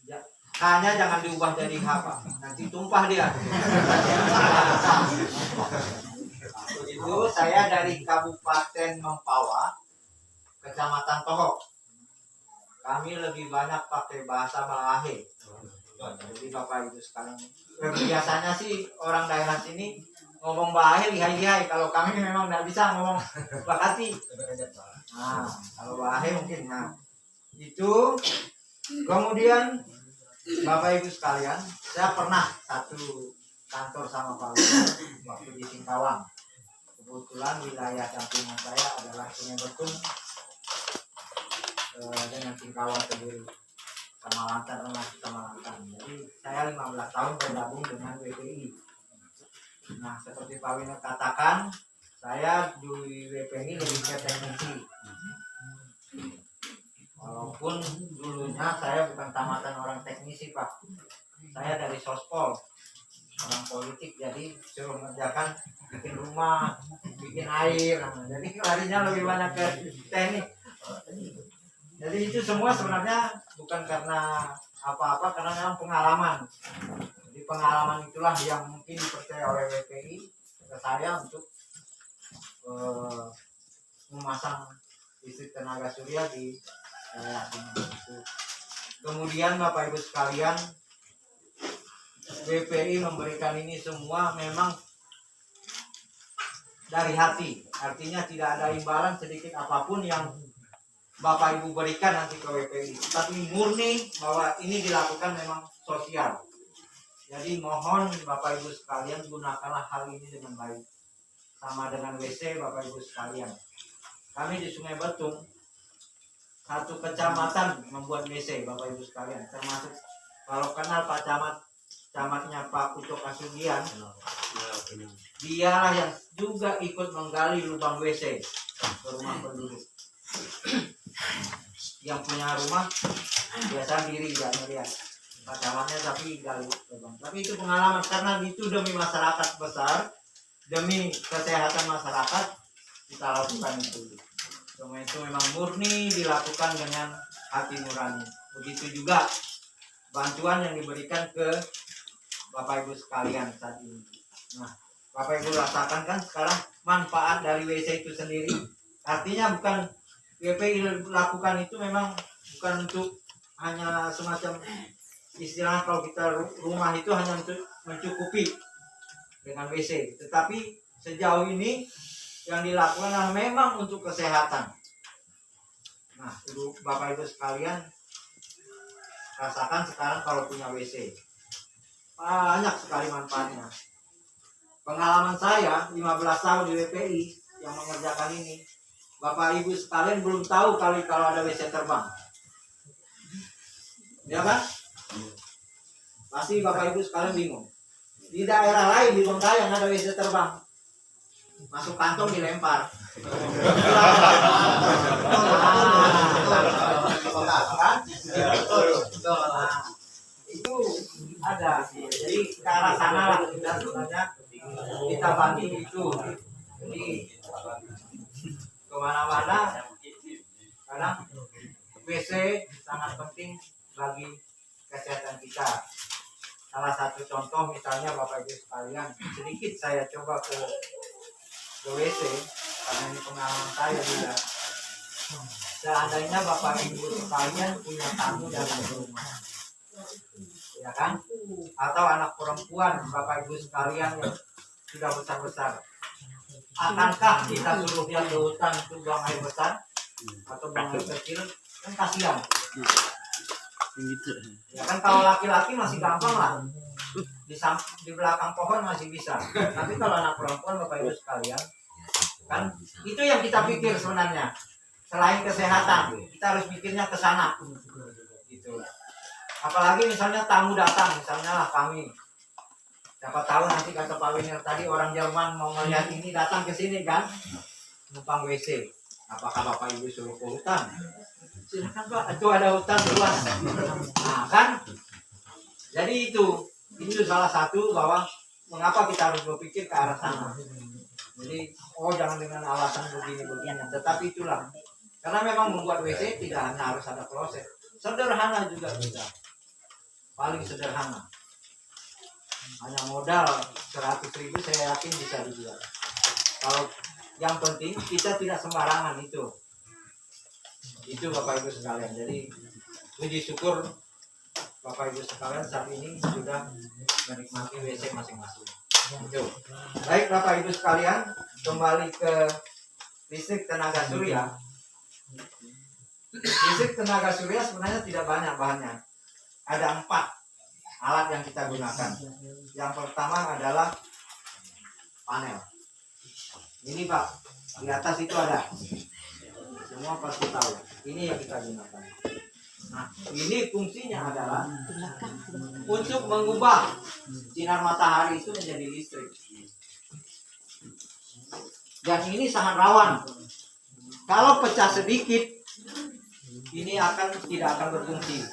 Ya, hanya jangan diubah jadi apa, nanti tumpah dia. Itu saya dari Kabupaten Mempawah, Kecamatan Tohok. Kami lebih banyak pakai bahasa Balahe. Jadi Bapak Ibu sekalian, biasanya sih orang daerah sini ngomong Balahe lihai-lihai. Kalau kami memang nggak bisa ngomong Bakati. Nah, kalau Balahe mungkin. Nah, itu kemudian Bapak Ibu sekalian, saya pernah satu kantor sama Pak Lurah waktu di Singkawang. Kebetulan wilayah sampingan saya adalah Sungai Betung dengan Singkawang sendiri, Kamalantan. Jadi saya 15 tahun bergabung dengan WPI. Nah, seperti Pak Wino katakan, saya di WPI lebih ke teknisi. Walaupun dulunya saya bukan tamatan orang teknisi, Pak. Saya dari sospol, orang politik, jadi suruh mengerjakan bikin rumah, bikin air. Jadi larinya lebih banyak ke teknik. Jadi itu semua sebenarnya bukan karena apa-apa, karena memang pengalaman. Jadi pengalaman itulah yang mungkin dipercaya oleh WPI ke saya untuk memasang listrik tenaga surya di kemudian Bapak Ibu sekalian, WPI memberikan ini semua memang dari hati. Artinya tidak ada imbalan sedikit apapun yang Bapak Ibu berikan nanti ke WPI, tapi murni bahwa ini dilakukan memang sosial. Jadi mohon Bapak Ibu sekalian, gunakanlah hal ini dengan baik. Sama dengan WC Bapak Ibu sekalian. Kami di Sungai Betung, satu kecamatan membuat WC Bapak Ibu sekalian, termasuk kalau kenal Pak camatnya Pak Ucok Kasugian, dialah yang juga ikut menggali lubang WC ke rumah penduduk. Yang punya rumah biasa diri nggak melihat Pak camatnya, tapi gali lubang. Tapi itu pengalaman, karena itu demi masyarakat besar, demi kesehatan masyarakat kita lakukan itu. Semua itu memang murni dilakukan dengan hati nurani. Begitu juga bantuan yang diberikan ke Bapak Ibu sekalian saat ini. Nah, Bapak Ibu rasakan kan sekarang manfaat dari WC itu sendiri. Artinya bukan WPI lakukan itu memang bukan untuk hanya semacam istilah kalau kita rumah itu hanya untuk mencukupi dengan WC. Tetapi sejauh ini yang dilakukan adalah memang untuk kesehatan. Nah, Bapak Ibu sekalian, rasakan sekarang kalau punya WC. Banyak sekali manfaatnya. Pengalaman saya 15 tahun di WPI yang mengerjakan ini, Bapak Ibu sekalian belum tahu kali kalau ada WC terbang. Ya kan? Pasti Bapak Ibu sekalian bingung. Di daerah lain di Bengkayang ada WC terbang. Masuk kantong dilempar. Itu ada. Jadi ke arah sana lah kita sebenarnya kita bantu itu. Jadi kemana-mana karena WC sangat penting bagi kesehatan kita. Salah satu contoh misalnya Bapak Ibu sekalian, sedikit saya coba ke WC karena ini pengalaman saya juga. Seandainya Bapak Ibu sekalian punya tamu datang ke rumah, ya kan? Atau anak perempuan Bapak Ibu sekalian yang sudah besar-besar, akankah kita suruh dia ke hutan untuk buang air besar atau buang air kecil? Kan kasihan. Ya kan, kalau laki-laki masih gampang lah, di belakang pohon masih bisa. Tapi kalau anak perempuan Bapak Ibu sekalian, kan itu yang kita pikir sebenarnya. Selain kesehatan, kita harus pikirnya ke sana. Gitu. Apalagi misalnya tamu datang, misalnya lah kami. Siapa tahu nanti kata Pak Winir tadi orang Jerman mau melihat ini datang ke sini kan, numpang WC. Apakah Bapak Ibu suruh ke hutan? Silakan Pak, itu ada hutan luas. Nah kan, jadi itu salah satu bahwa mengapa kita harus berpikir ke arah sana. Jadi, jangan dengan alasan begini-begini. Tetapi itulah, karena memang membuat WC tidak hanya harus ada kloset, sederhana juga bisa. paling sederhana. Hanya modal 100.000 saya yakin bisa dijual. Kalau yang penting kita tidak sembarangan itu Bapak Ibu sekalian. Jadi puji syukur Bapak Ibu sekalian saat ini sudah menikmati WC masing-masing. Itu. Baik Bapak Ibu sekalian, kembali ke listrik tenaga surya. Listrik tenaga surya sebenarnya tidak banyak bahannya. Ada 4 alat yang kita gunakan. Yang pertama adalah panel. Ini Pak, di atas itu ada. Semua pasti tahu. Ini yang kita gunakan. Nah, ini fungsinya adalah untuk mengubah sinar matahari itu menjadi listrik. Dan ini sangat rawan. Kalau pecah sedikit, ini tidak akan berfungsi.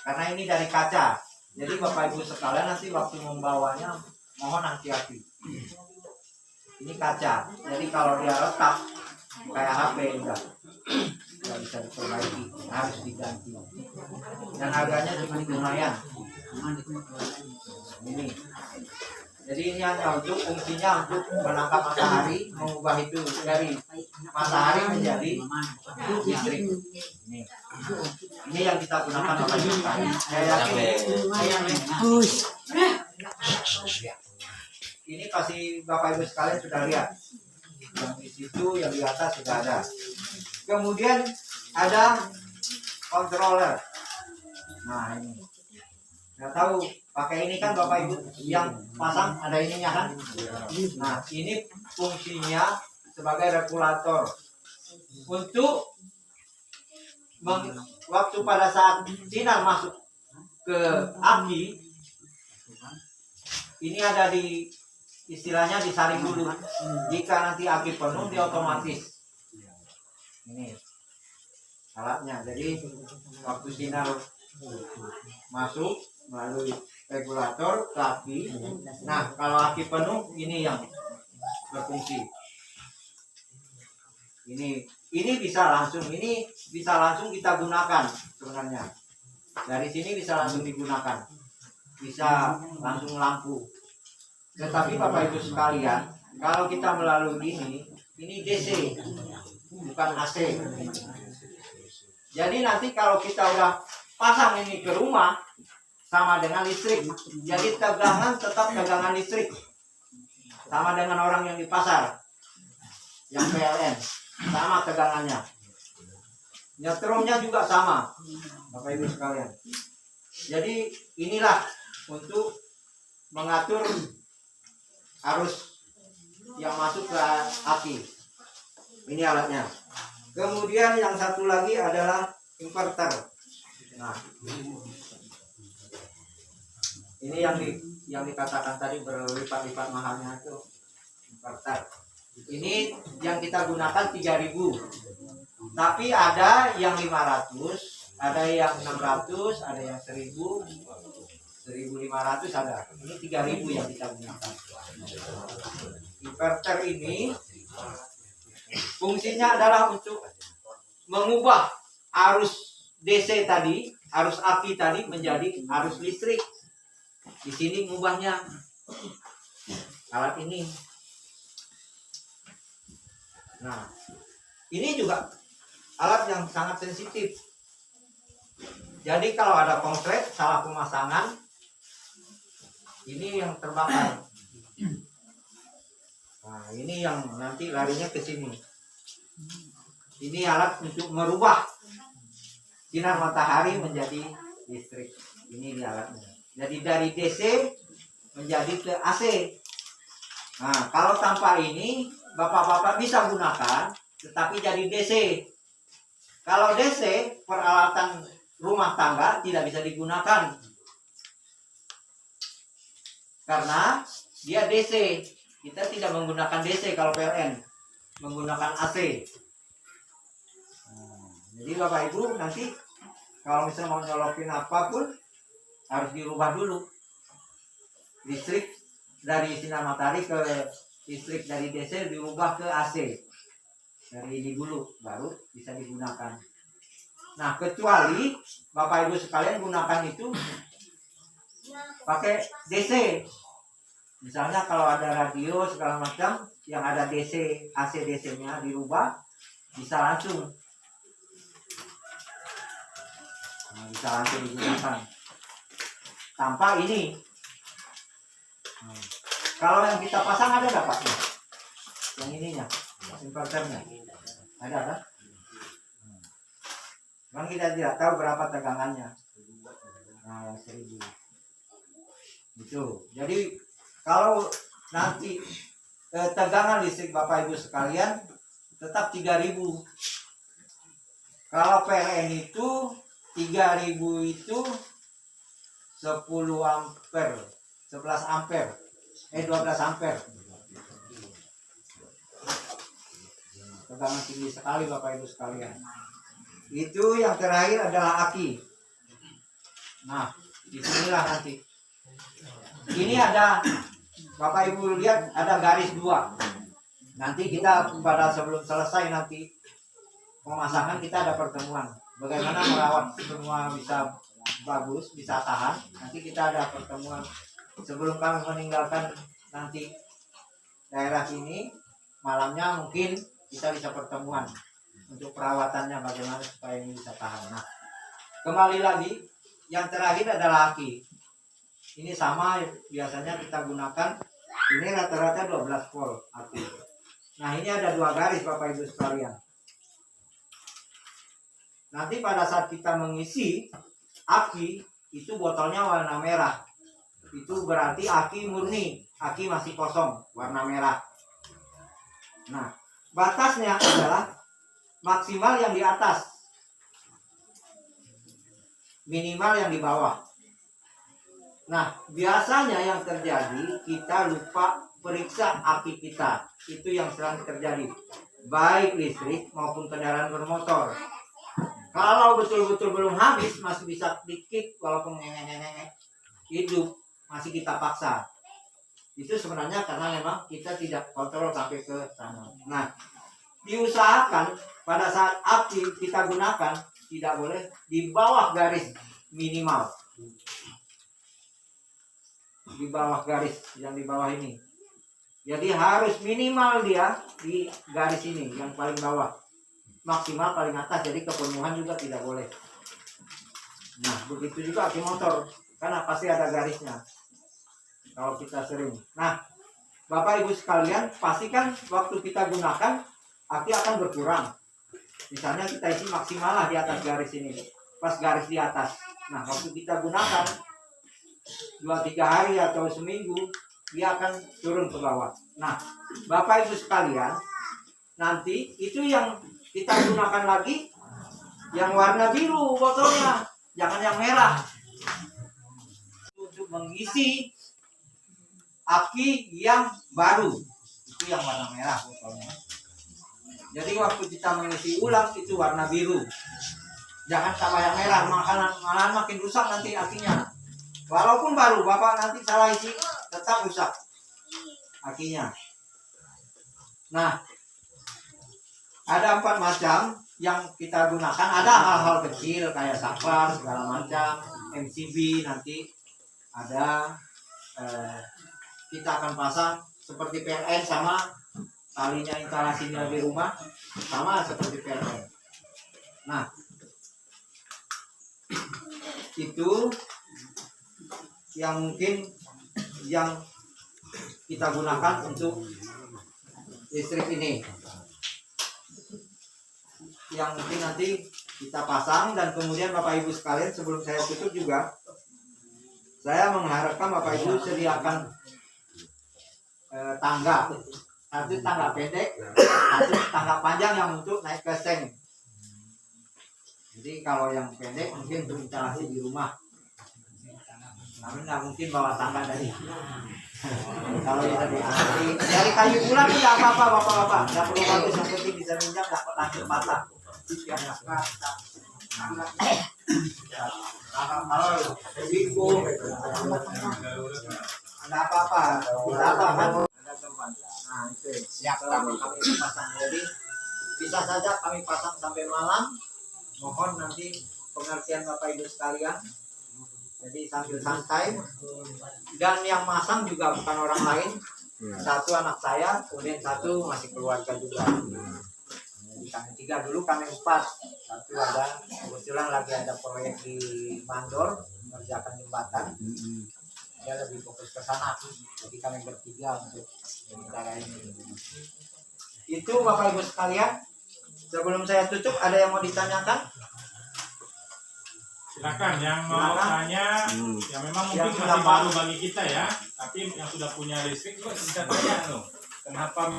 Karena ini dari kaca. Jadi Bapak Ibu sekalian nanti waktu membawanya mohon hati-hati. Ini kaca. Jadi kalau dia retak kayak HP enggak bisa diperbaiki, harus diganti. Dan harganya cuma lumayan. Ini. Jadi ini hanya untuk fungsinya untuk menangkap matahari, mengubah itu dari matahari menjadi listrik. Ini yang kita gunakan Bapak Ibu sekalian. Saya yakin ini pasti Bapak Ibu sekalian sudah lihat. Yang di situ, yang di atas sudah ada. Kemudian ada controller. Nah ini, nggak tahu pakai ini kan Bapak Ibu yang pasang ada ininya kan? Nah ini fungsinya sebagai regulator untuk waktu pada saat sinar masuk ke aki, ini ada di istilahnya disaring dulu. Jika nanti aki penuh dia otomatis. Ini alatnya. Jadi waktu sinar masuk melalui regulator ke aki. Nah kalau aki penuh ini yang berfungsi. Ini bisa langsung kita gunakan sebenarnya. Dari sini bisa langsung digunakan. Bisa langsung lampu. Tetapi Bapak Ibu sekalian, kalau kita melalui ini DC, bukan AC. Jadi nanti kalau kita udah pasang ini ke rumah, sama dengan listrik. Jadi tegangan tetap tegangan listrik. Sama dengan orang yang di pasar, yang PLN, sama tegangannya. Nyetrumnya juga sama, Bapak Ibu sekalian. Jadi inilah untuk mengatur arus yang masuk ke aki. Ini alatnya. Kemudian yang satu lagi adalah inverter. Nah, ini yang dikatakan tadi berlipat-lipat mahalnya itu inverter. Ini yang kita gunakan 3.000. Tapi ada yang 500, ada yang 600, ada yang 1.000, 1.500 ada. Ini 3.000 yang kita gunakan. Inverter ini fungsinya adalah untuk mengubah arus DC tadi, arus aki tadi menjadi arus listrik. Di sini mengubahnya alat ini. Nah, ini juga alat yang sangat sensitif. Jadi kalau ada konslet salah pemasangan, ini yang terbakar. Nah, ini yang nanti larinya ke sini. Ini alat untuk merubah sinar matahari menjadi listrik. Ini dia alatnya. Jadi dari DC menjadi ke AC. Nah, kalau tanpa ini Bapak-bapak bisa gunakan, tetapi jadi DC. Kalau DC peralatan rumah tangga tidak bisa digunakan karena dia DC. Kita tidak menggunakan DC kalau PLN, menggunakan AC. Jadi Bapak Ibu nanti kalau misalnya mau nyolokin apapun harus dirubah dulu. Listrik dari sinar matahari ke listrik dari DC dirubah ke AC. Dari ini dulu baru bisa digunakan. Nah, kecuali Bapak Ibu sekalian gunakan itu pakai DC. Misalnya kalau ada radio segala macam yang ada DC, AC DC-nya dirubah, bisa langsung. Nah, bisa langsung digunakan. Tanpa ini. Kalau yang kita pasang ada nggak Pak? Yang ininya, inverternya. Ada kan? Kan kita tidak tahu berapa tegangannya. Nah, 1000. Gitu. Jadi kalau nanti tegangan listrik Bapak Ibu sekalian tetap 3000. Kalau PLN itu 3000 itu 10 ampere, 11 ampere, 12 ampere. Tegangan tinggi sekali Bapak Ibu sekalian. Itu yang terakhir adalah aki. Nah, disinilah nanti. Ini ada, Bapak Ibu lihat ada garis 2. Nanti kita pada sebelum selesai nanti pemasangan kita ada pertemuan. Bagaimana merawat semua bisa bagus, bisa tahan. Nanti kita ada pertemuan sebelum kami meninggalkan nanti daerah sini. Malamnya mungkin kita bisa pertemuan untuk perawatannya bagaimana supaya ini bisa tahan. Nah, kembali lagi yang terakhir adalah aki. Ini sama biasanya kita gunakan. Ini rata-rata 12 volt aki. Nah, ini ada 2 garis Bapak Ibu sekalian. Nanti pada saat kita mengisi aki, itu botolnya warna merah. Itu berarti aki murni, aki masih kosong, warna merah. Nah, batasnya adalah maksimal yang di atas, minimal yang di bawah. Nah, biasanya yang terjadi kita lupa periksa aki kita. Itu yang sering terjadi, baik listrik maupun kendaraan bermotor. Kalau betul-betul belum habis, masih bisa dikit walaupun hidup, masih kita paksa. Itu sebenarnya karena memang kita tidak kontrol sampai ke sana. Nah, diusahakan pada saat aki kita gunakan tidak boleh di bawah garis minimal. Di bawah garis yang di bawah ini. Jadi harus minimal dia di garis ini yang paling bawah. Maksimal paling atas, jadi kepenuhan juga tidak boleh. Nah, begitu juga aki motor, karena pasti ada garisnya kalau kita sering. Nah, Bapak Ibu sekalian, pastikan waktu kita gunakan aki akan berkurang. Misalnya kita isi maksimal lah di atas garis ini, pas garis di atas. Nah, waktu kita gunakan 2-3 hari atau seminggu, dia akan turun ke bawah. Nah, Bapak Ibu sekalian, nanti itu yang kita gunakan lagi yang warna biru botolnya, jangan yang merah. Untuk mengisi aki yang baru, itu yang warna merah botolnya. Jadi waktu kita mengisi ulang itu warna biru, jangan tambah yang merah, malahan makin rusak nanti akinya. Walaupun baru, Bapak nanti salah isi tetap rusak akinya. Nah, ada 4 macam yang kita gunakan. Ada hal-hal kecil kayak saklar segala macam, MCB nanti ada. Kita akan pasang seperti PLN sama talinya instalasinya di rumah sama seperti PLN. Nah, itu yang mungkin yang kita gunakan untuk listrik ini, yang mungkin nanti kita pasang. Dan kemudian Bapak Ibu sekalian, sebelum saya tutup juga, saya mengharapkan Bapak Ibu sediakan tangga, satu tangga pendek, satu tangga panjang yang untuk naik ke seng. Jadi kalau yang pendek mungkin untuk instalasi di rumah, namun nggak mungkin bawa tangga dari kalau dari kayu bulan tidak apa-apa Bapak-bapak, nggak perlu bagus, yang penting bisa minjak, dapat lanjut patah. Kalau risiko ada apa-apa, kan ada tempat. Nah, itu siap kami pasang. Jadi bisa saja kami pasang sampai malam. Mohon nanti pengertian Bapak Ibu sekalian. Jadi sambil santai. Dan yang masang juga bukan orang lain. Satu anak saya, kemudian satu masih keluarga juga. Jadi kami 3, dulu kami 4. Satu ada, kebetulan lagi ada proyek di Mandor, mengerjakan jembatan. Dia lebih fokus ke sana. Jadi kami bertiga untuk sementara ini. Itu Bapak Ibu sekalian. Sebelum saya tutup, ada yang mau ditanyakan? Silakan yang mau tanya, yang memang mungkin Yang masih sudah baru bagi kita ya, tapi yang sudah punya listrik juga bisa tanya loh. Kenapa